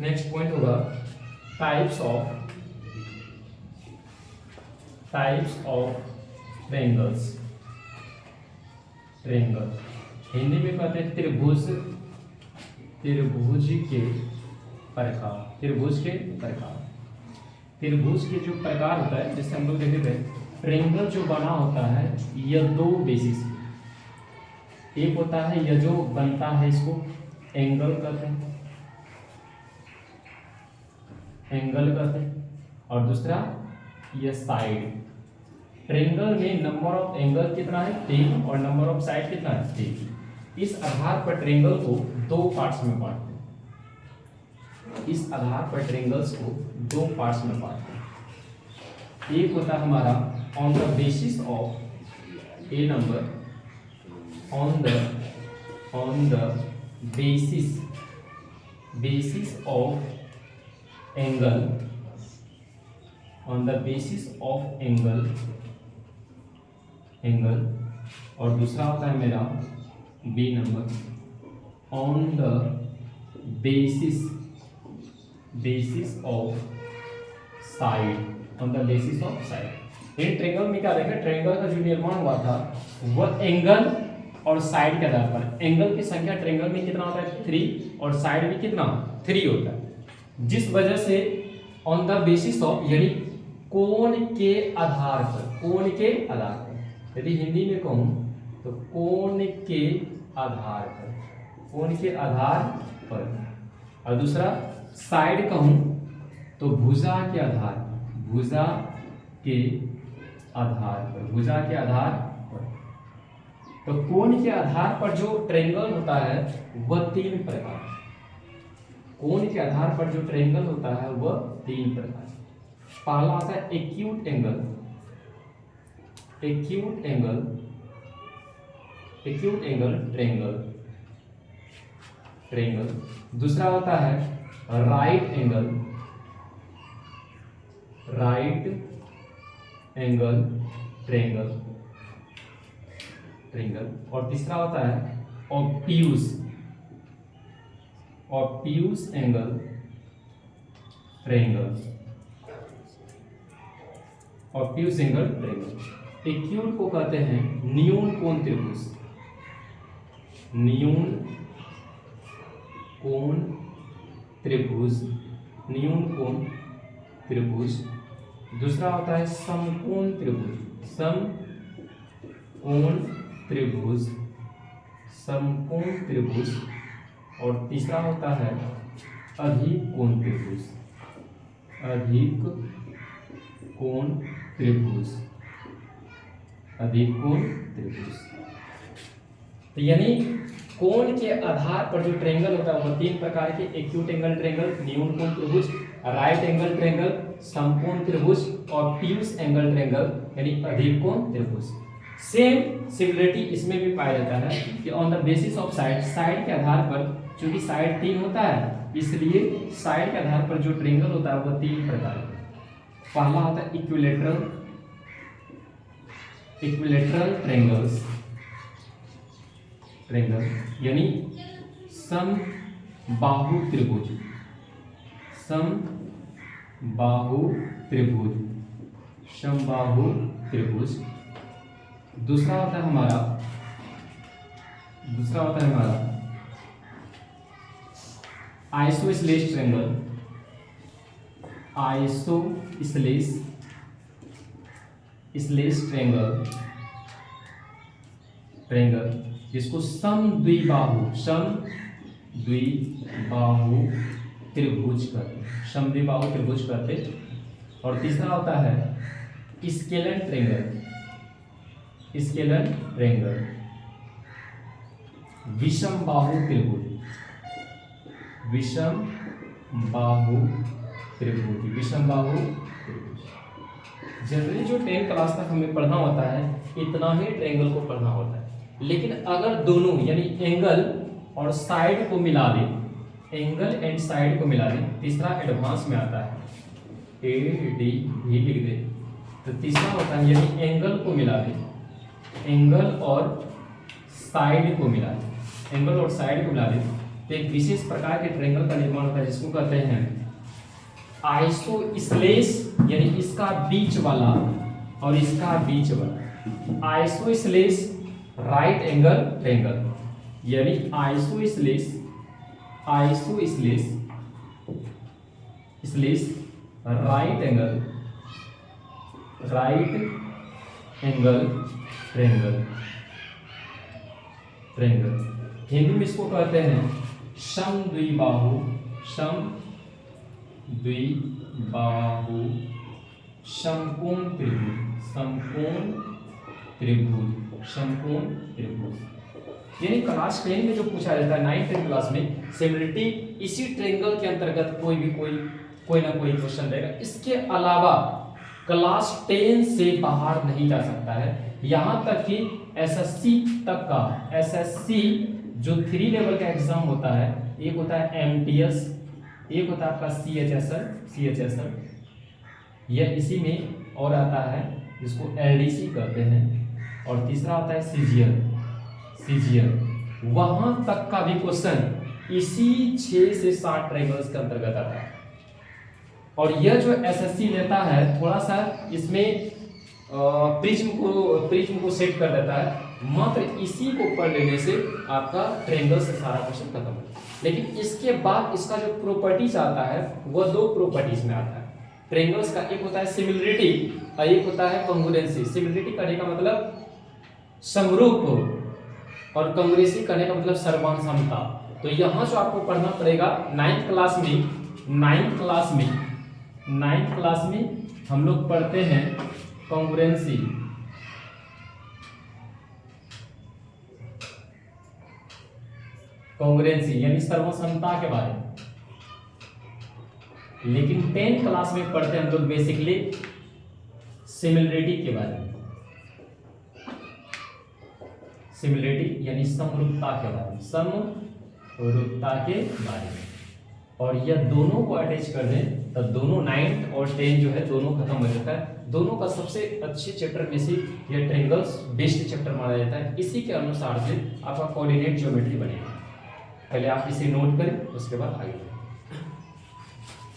Next point होगा types of triangles. Triangle Hindi में कहते हैं त्रिभुज के प्रकार। त्रिभुज के जो प्रकार होता है, जैसे हम लोग देखे थे ट्रायंगल जो बना होता है यह दो बेसिस, एक होता है यह जो बनता है इसको एंगल कहते हैं, और दूसरा यह साइड। ट्रायंगल में नंबर ऑफ एंगल कितना है 3 और नंबर ऑफ साइड कितना है 3। इस आधार पर ट्रायंगल को दो पार्ट्स में बांटते हैं। एक होता है हमारा on the basis of A number, on the basis of angle, और दूसरा होता है मेरा B number on the basis of side. इन ट्रायंगल में क्या देखा, ट्रायंगल का जो निर्माण हुआ था वह एंगल और साइड के आधार पर। एंगल की संख्या ट्रायंगल में कितना होता है 3 और साइड में कितना 3 होता है, जिस वजह से ऑन द बेसिस ऑफ यानी कोण के आधार पर, यदि हिंदी में कहूं तो कोण के आधार पर, और दूसरा साइड कहूं तो भुजा के आधार पर। तो कोण के आधार पर जो ट्रायंगल होता है वह 3 प्रकार। पहला आता है एक्यूट एंगल ट्रायंगल। दूसरा होता है राइट एंगल ट्रायंगल, और तीसरा होता है ऑब्ट्यूज एंगल ट्रायंगल। एक्यूट को कहते हैं न्यून कोण त्रिभुज। दूसरा होता है समकोण त्रिभुज, और तीसरा होता है अधिक कोण त्रिभुज। तो यानी कोण के आधार पर जो ट्रायंगल होता है वो 3 प्रकार के, एक्यूट एंगल ट्रायंगल, न्यून कोण त्रिभुज, राइट एंगल ट्रायंगल, समकोण त्रिभुज, और ऑब्ट्यूज एंगल ट्रायंगल यानी अधिक कोण त्रिभुज। सेम सिमिलरिटी इसमें भी पाया जाता है कि on the basis of side के आधार पर, चूंकि साइड 3 होता है इसलिए साइड के आधार पर जो ट्रायंगल होता है वो 3 प्रकार का। पहला होता है इक्विलेटरल ट्रायंगल यानी समबाहु त्रिभुज। दूसरा होता है हमारा आइसोसेलेस ट्रायंगल, जिसको समद्विबाहु त्रिभुज कहते हैं। और तीसरा होता है स्केलर ट्रायंगल, विषम बाहु त्रिभुज। जनरली जो 10 क्लास तक हमें पढ़ना होता है इतना ही ट्रायंगल को पढ़ना होता है, लेकिन अगर दोनों यानी एंगल और साइड को मिला दें, तीसरा एडवांस में आता है AD भी लिख दे, तो तीसरा होता है यानी एंगल और साइड को मिला दे तो एक विशेष प्रकार के ट्रायंगल का निर्माण होता है जिसको कहते हैं आइसोस्सेलेस, यानी इसका बीच वाला और इसका बीच वाला आइसोस्सेलेस राइट एंगल ट्रायंगल, यानी आइसोस्सेलेस राइट एंगल ट्रायंगल। हिंदी में इसको कहते हैं समद्विबाहु समकोण त्रिभुज। यानी क्लास 10 में जो पूछा जाता है 9th 10th क्लास में सिमिलरिटी, इसी ट्रायंगल के अंतर्गत कोई ना कोई क्वेश्चन रहेगा। इसके अलावा क्लास 10 से बाहर नहीं जा सकता है। यहां तक कि एसएससी तक का, एसएससी जो 3 लेवल का एग्जाम होता है, एक होता है एमटीएस, एक होता है आपका सीएचएसएल, यह इसी में और आता है जिसको एलडीसी कहते हैं, और तीसरा होता है सीजीएल। वहां तक का भी क्वेश्चन इसी 6 से 7 ट्रायंगल्स के अंतर्गत आता है। और यह जो एसएससी लेता है थोड़ा सा इसमें प्रिज्म को सेट कर देता है, मात्र इसी को पढ़ लेने से आपका ट्रायंगल से सारा क्वेश्चन खत्म हो। लेकिन इसके बाद इसका जो प्रॉपर्टीज आता है वह 2 प्रॉपर्टीज में आता है ट्रायंगल्स का। एक होता है सिमिलरिटी और एक होता है कंग्रुएंसी। सिमिलरिटी करने का मतलब समरूप और कंग्रुएंसी करने का मतलब सर्वानुसारता। तो यहाँ जो आपको पढ़ना पड़ेगा 9th क्लास में हम लोग पढ़ते हैं कंग्रुएंसी यानी सर्वसमता के बारे में। लेकिन 10th क्लास में पढ़ते हैं हम लोग बेसिकली सिमिलरिटी के बारे में, सिमिलरिटी यानी समरूपता के बारे में। और यह दोनों को अटैच कर दें तब दोनों 9th और 10 जो है दोनों खत्म हो जाता है। दोनों का सबसे अच्छे चैप्टर में से यह ट्रायंगल्स बेस्ट चैप्टर माना जाता है। इसी के अनुसार से आपका कोऑर्डिनेट ज्योमेट्री बनेगा। पहले आप इसे नोट करें, उसके बाद आगे।